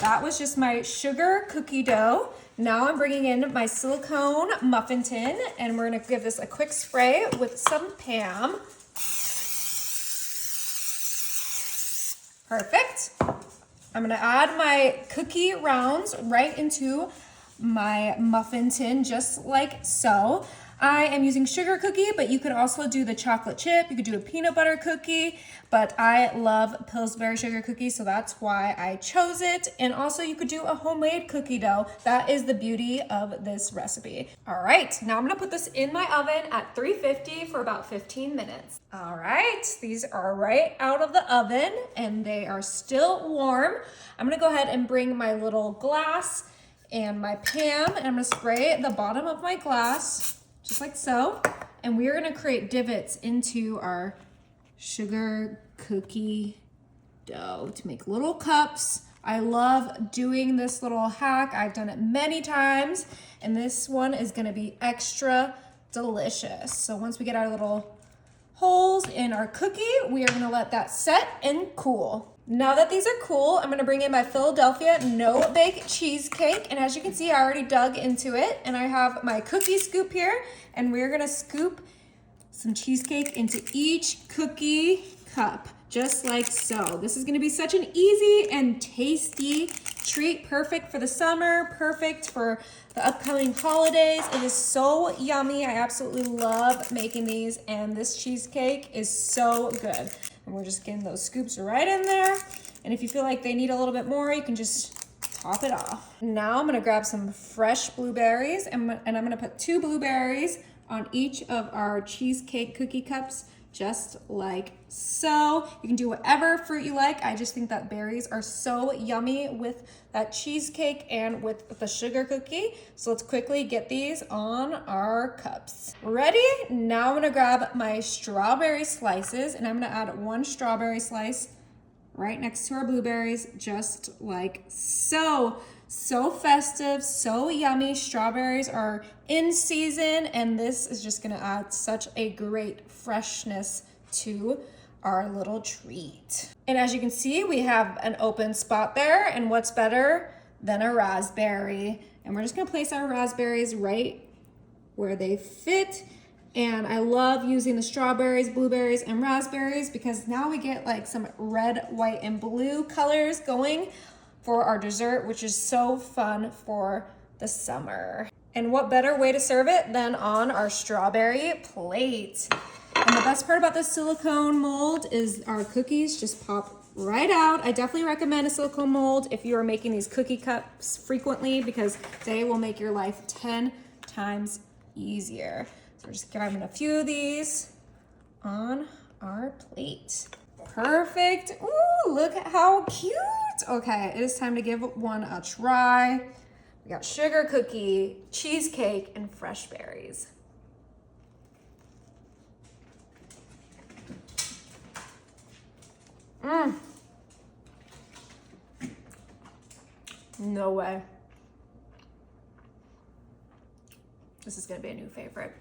that was just my sugar cookie dough. Now I'm bringing in my silicone muffin tin, and we're gonna give this a quick spray with some Pam. Perfect. I'm gonna add my cookie rounds right into my muffin tin, just like so. I am using sugar cookie, but you could also do the chocolate chip. You could do a peanut butter cookie, but I love Pillsbury sugar cookie, so that's why I chose it. And also you could do a homemade cookie dough. That is the beauty of this recipe. All right, now I'm gonna put this in my oven at 350 for about 15 minutes. All right, these are right out of the oven and they are still warm. I'm gonna go ahead and bring my little glass and my Pam, and I'm gonna spray the bottom of my glass just like so. And we're gonna create divots into our sugar cookie dough to make little cups. I love doing this little hack. I've done it many times, and this one is gonna be extra delicious. So once we get our little holes in our cookie, we are gonna let that set and cool. Now that these are cool, I'm gonna bring in my Philadelphia no-bake cheesecake. And as you can see, I already dug into it. And I have my cookie scoop here. And we're gonna scoop some cheesecake into each cookie cup, just like so. This is gonna be such an easy and tasty treat, perfect for the summer, perfect for the upcoming holidays. It is so yummy. I absolutely love making these, and this cheesecake is so good. And we're just getting those scoops right in there. And if you feel like they need a little bit more, you can just top it off. Now I'm gonna grab some fresh blueberries, and I'm gonna put 2 blueberries on each of our cheesecake cookie cups, just like so. You can do whatever fruit you like. I just think that berries are so yummy with that cheesecake and with the sugar cookie. So let's quickly get these on our cups. Ready? Now I'm gonna grab my strawberry slices, and I'm gonna add 1 strawberry slice right next to our blueberries, just like so. So festive, so yummy. Strawberries are in season, and this is just gonna add such a great freshness to our little treat. And as you can see, we have an open spot there, and what's better than a raspberry? And we're just gonna place our raspberries right where they fit. And I love using the strawberries, blueberries, and raspberries because now we get like some red, white, and blue colors going for our dessert, which is so fun for the summer. And what better way to serve it than on our strawberry plate? And the best part about this silicone mold is our cookies just pop right out. I definitely recommend a silicone mold if you are making these cookie cups frequently because they will make your life 10 times easier. So we're just grabbing a few of these on our plate. Perfect. Ooh, look at how cute. Okay, it is time to give one a try. We got sugar cookie, cheesecake, and fresh berries. No way. This is gonna be a new favorite.